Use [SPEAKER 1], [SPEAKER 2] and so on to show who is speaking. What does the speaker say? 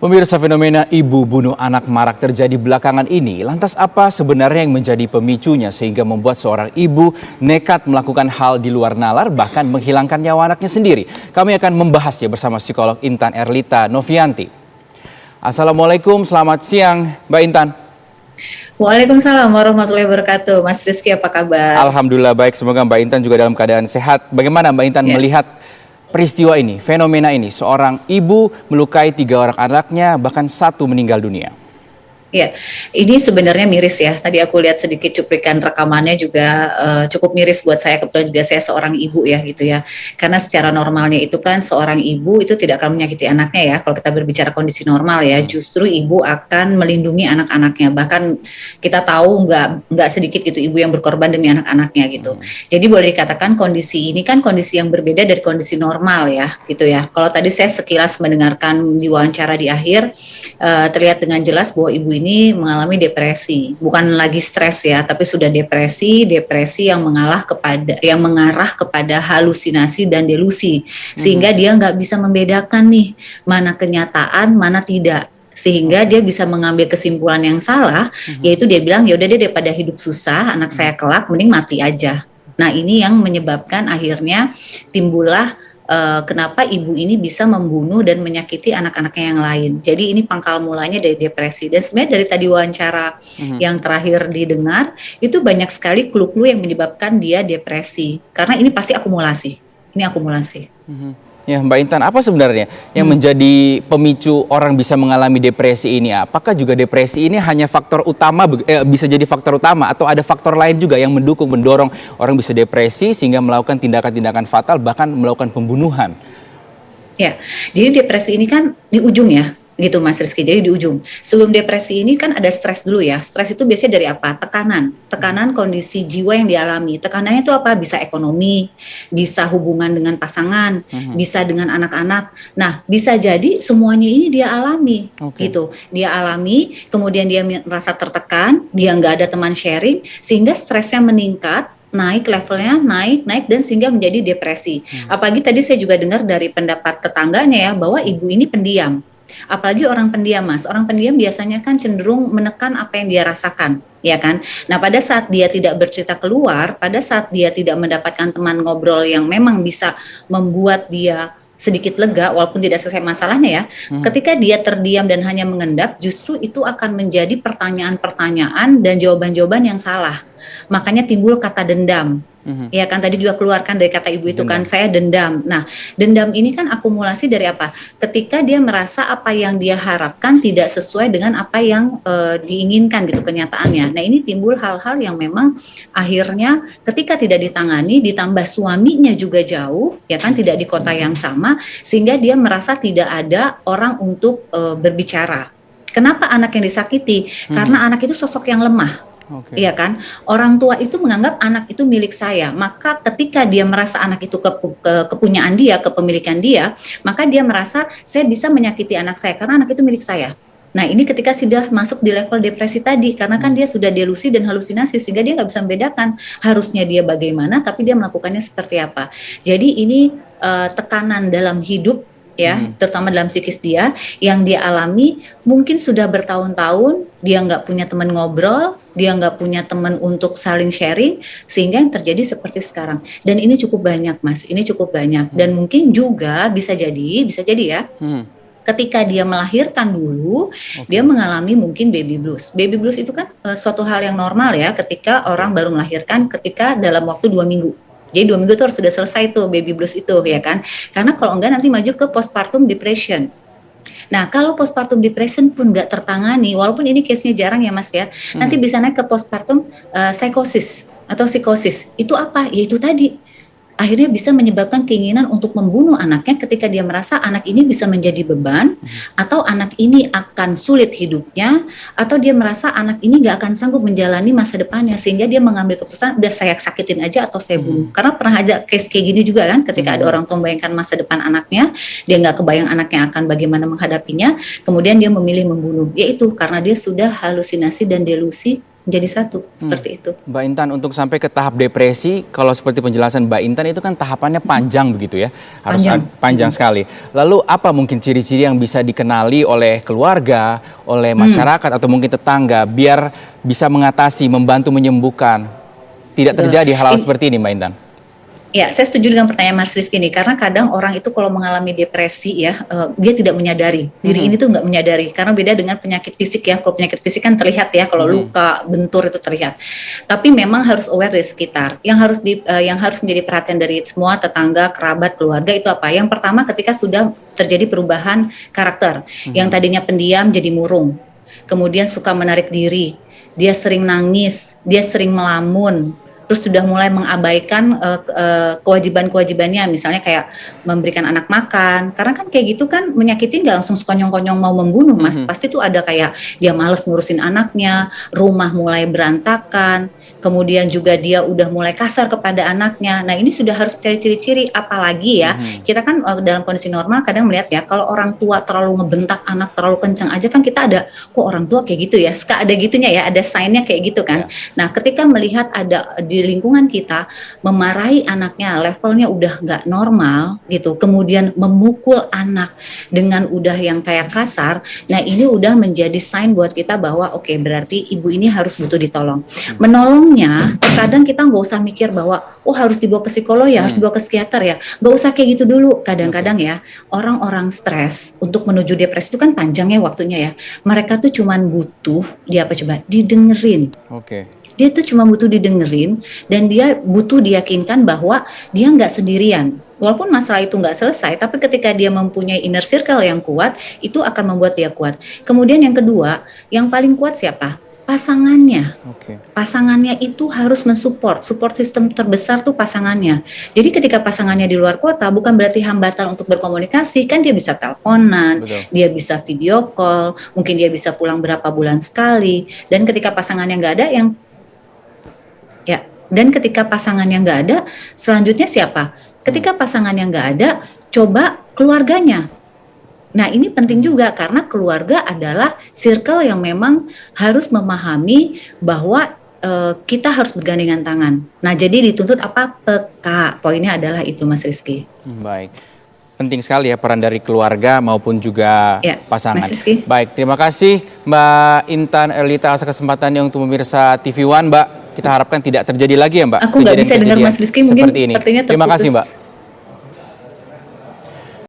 [SPEAKER 1] Pemirsa, fenomena ibu bunuh anak marak terjadi belakangan ini. Lantas apa sebenarnya yang menjadi pemicunya sehingga membuat seorang ibu nekat melakukan hal di luar nalar bahkan menghilangkan nyawa anaknya sendiri? Kami akan membahasnya bersama psikolog Intan Erlita Novianti. Assalamualaikum, selamat siang Mbak Intan.
[SPEAKER 2] Waalaikumsalam warahmatullahi wabarakatuh. Mas Rizky, apa kabar?
[SPEAKER 1] Alhamdulillah baik, semoga Mbak Intan juga dalam keadaan sehat. Bagaimana Mbak Intan melihat peristiwa ini, fenomena ini, seorang ibu melukai 3 orang anaknya, bahkan 1 meninggal dunia?
[SPEAKER 2] Ya, ini sebenarnya miris ya. Tadi aku lihat sedikit cuplikan rekamannya juga cukup miris buat saya. Kebetulan juga saya seorang ibu ya gitu ya. Karena secara normalnya itu kan seorang ibu itu tidak akan menyakiti anaknya ya. Kalau kita berbicara kondisi normal ya, justru ibu akan melindungi anak-anaknya. Bahkan kita tahu nggak sedikit gitu ibu yang berkorban demi anak-anaknya gitu. Jadi boleh dikatakan kondisi ini kan kondisi yang berbeda dari kondisi normal ya gitu ya. Kalau tadi saya sekilas mendengarkan di wawancara di akhir, terlihat dengan jelas bahwa ibu ini mengalami depresi, bukan lagi stres ya, tapi sudah depresi yang mengarah kepada halusinasi dan delusi, sehingga dia nggak bisa membedakan nih mana kenyataan, mana tidak, sehingga dia bisa mengambil kesimpulan yang salah, yaitu dia bilang ya udah deh daripada hidup susah, anak saya kelak, mending mati aja. Nah ini yang menyebabkan akhirnya timbullah kenapa ibu ini bisa membunuh dan menyakiti anak-anaknya yang lain. Jadi ini pangkal mulanya dari depresi. Dan sebenarnya dari tadi wawancara yang terakhir didengar, itu banyak sekali clue-clue yang menyebabkan dia depresi. Karena ini pasti akumulasi. Ini akumulasi.
[SPEAKER 1] Ya Mbak Intan, apa sebenarnya yang menjadi pemicu orang bisa mengalami depresi ini? Apakah juga depresi ini hanya faktor utama, bisa jadi faktor utama, atau ada faktor lain juga yang mendorong orang bisa depresi sehingga melakukan tindakan-tindakan fatal, bahkan melakukan pembunuhan?
[SPEAKER 2] Ya, jadi depresi ini kan di ujung ya, gitu Mas Rizky. Jadi di ujung. Sebelum depresi ini kan ada stres dulu ya. Stres itu biasanya dari apa? Tekanan kondisi jiwa yang dialami. Tekanannya itu apa? Bisa ekonomi, bisa hubungan dengan pasangan, bisa dengan anak-anak. Nah, bisa jadi semuanya ini dia alami, gitu. Dia alami, kemudian dia merasa tertekan, dia nggak ada teman sharing, sehingga stresnya meningkat. Naik levelnya, naik dan sehingga menjadi depresi. Apalagi tadi saya juga dengar dari pendapat tetangganya ya, bahwa ibu ini pendiam. Apalagi orang pendiam Mas, orang pendiam biasanya kan cenderung menekan apa yang dia rasakan, ya kan. Nah pada saat dia tidak bercerita keluar, pada saat dia tidak mendapatkan teman ngobrol yang memang bisa membuat dia sedikit lega walaupun tidak selesai masalahnya ya, ketika dia terdiam dan hanya mengendap, justru itu akan menjadi pertanyaan-pertanyaan dan jawaban-jawaban yang salah. Makanya timbul kata dendam. Ya kan tadi juga keluarkan dari kata ibu itu kan, saya dendam. Nah, dendam ini kan akumulasi dari apa? Ketika dia merasa apa yang dia harapkan tidak sesuai dengan apa yang diinginkan gitu kenyataannya. Nah, ini timbul hal-hal yang memang akhirnya ketika tidak ditangani, ditambah suaminya juga jauh, ya kan tidak di kota yang sama, sehingga dia merasa tidak ada orang untuk berbicara. Kenapa anak yang disakiti? Karena anak itu sosok yang lemah. Iya kan, orang tua itu menganggap anak itu milik saya, maka ketika dia merasa anak itu kepunyaan dia, kepemilikan dia, maka dia merasa saya bisa menyakiti anak saya karena anak itu milik saya. Nah ini ketika sudah masuk di level depresi tadi, karena kan dia sudah delusi dan halusinasi sehingga dia nggak bisa membedakan harusnya dia bagaimana, tapi dia melakukannya seperti apa. Jadi ini tekanan dalam hidup ya, terutama dalam psikis dia yang dia alami mungkin sudah bertahun-tahun, dia nggak punya teman ngobrol, dia nggak punya teman untuk saling sharing, sehingga yang terjadi seperti sekarang. Dan ini cukup banyak Mas, ini cukup banyak. Dan mungkin juga bisa jadi ya, ketika dia melahirkan dulu, dia mengalami mungkin baby blues. Baby blues itu kan suatu hal yang normal ya, ketika orang baru melahirkan, ketika dalam waktu 2 minggu. Jadi 2 minggu itu harus sudah selesai tuh baby blues itu ya kan. Karena kalau enggak nanti maju ke postpartum depression. Nah kalau postpartum depression pun nggak tertangani, walaupun ini case-nya jarang ya Mas ya, nanti bisa naik ke postpartum psychosis atau psikosis. Itu apa? Ya itu tadi. Akhirnya bisa menyebabkan keinginan untuk membunuh anaknya ketika dia merasa anak ini bisa menjadi beban, atau anak ini akan sulit hidupnya, atau dia merasa anak ini gak akan sanggup menjalani masa depannya, sehingga dia mengambil keputusan udah saya sakitin aja atau saya bunuh. Karena pernah aja case kayak gini juga kan, ketika ada orang tua membayangkan masa depan anaknya, dia gak kebayang anaknya akan bagaimana menghadapinya, kemudian dia memilih membunuh, yaitu karena dia sudah halusinasi dan delusi menjadi satu, seperti itu.
[SPEAKER 1] Mbak Intan, untuk sampai ke tahap depresi, kalau seperti penjelasan Mbak Intan itu kan tahapannya panjang begitu ya, harus panjang sekali. Lalu apa mungkin ciri-ciri yang bisa dikenali oleh keluarga, oleh masyarakat atau mungkin tetangga biar bisa mengatasi, membantu menyembuhkan, tidak terjadi hal-hal seperti ini, Mbak Intan?
[SPEAKER 2] Ya, saya setuju dengan pertanyaan Mas Rizky ini, karena kadang orang itu kalau mengalami depresi ya, dia tidak menyadari, diri ini tuh nggak menyadari, karena beda dengan penyakit fisik ya. Kalau penyakit fisik kan terlihat ya, kalau luka, bentur itu terlihat. Tapi memang harus aware dari sekitar. Yang harus menjadi perhatian dari semua tetangga, kerabat, keluarga itu apa? Yang pertama, ketika sudah terjadi perubahan karakter, yang tadinya pendiam jadi murung, kemudian suka menarik diri, dia sering nangis, dia sering melamun, terus sudah mulai mengabaikan kewajiban-kewajibannya, misalnya kayak memberikan anak makan, karena kan kayak gitu kan menyakitin, nggak langsung sekonyong-konyong mau membunuh, Mas. Pasti tuh ada kayak dia males ngurusin anaknya, rumah mulai berantakan, kemudian juga dia udah mulai kasar kepada anaknya. Nah, ini sudah harus cari ciri-ciri, apalagi ya, kita kan dalam kondisi normal kadang melihat ya, kalau orang tua terlalu ngebentak anak terlalu kencang aja kan kita ada, kok orang tua kayak gitu ya, suka ada gitunya ya, ada sign-nya kayak gitu kan. Nah, ketika melihat ada di lingkungan kita memarahi anaknya, levelnya udah nggak normal gitu, kemudian memukul anak dengan udah yang kayak kasar, nah ini udah menjadi sign buat kita bahwa oke, berarti ibu ini harus butuh ditolong. Menolongnya, kadang kita nggak usah mikir bahwa oh harus dibawa ke psikolog ya, harus dibawa ke psikiater ya, nggak usah kayak gitu dulu. Kadang-kadang ya, orang-orang stres untuk menuju depresi itu kan panjang ya waktunya ya, mereka tuh cuman butuh dia apa coba, didengerin. Dia tuh cuma butuh didengerin, dan dia butuh diyakinkan bahwa dia nggak sendirian. Walaupun masalah itu nggak selesai, tapi ketika dia mempunyai inner circle yang kuat, itu akan membuat dia kuat. Kemudian yang kedua, yang paling kuat siapa? Pasangannya. Pasangannya itu harus mensupport. Support system terbesar tuh pasangannya. Jadi ketika pasangannya di luar kota, bukan berarti hambatan untuk berkomunikasi, kan dia bisa teleponan, dia bisa video call, mungkin dia bisa pulang berapa bulan sekali. Dan ketika pasangannya nggak ada, dan ketika pasangannya nggak ada, selanjutnya siapa? Ketika pasangannya nggak ada, coba keluarganya. Nah, ini penting juga, karena keluarga adalah circle yang memang harus memahami bahwa kita harus bergandengan tangan. Nah, jadi dituntut apa? Peka. Poinnya adalah itu, Mas Rizky.
[SPEAKER 1] Baik. Penting sekali ya peran dari keluarga maupun juga pasangan. Baik, terima kasih Mbak Intan Erlita atas kesempatannya untuk pemirsa TV One, Mbak. Kita harapkan tidak terjadi lagi ya, Mbak.
[SPEAKER 2] Aku nggak bisa dengar Mas Rizky, mungkin
[SPEAKER 1] seperti ini.
[SPEAKER 2] Sepertinya terputus.
[SPEAKER 1] Terima kasih, Mbak.